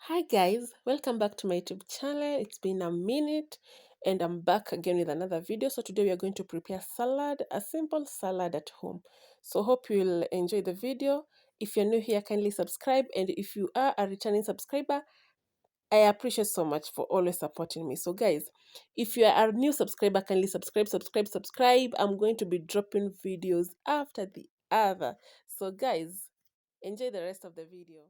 Hi guys, welcome back to my YouTube channel. It's been a minute and I'm back again with another video. So today we are going to prepare salad, a simple salad at home. So hope you'll enjoy the video. If you're new here, kindly subscribe, and if you are a returning subscriber, I appreciate so much for always supporting me. So guys, if you are a new subscriber, kindly subscribe. I'm going to be dropping videos after the other. So guys, enjoy the rest of the video.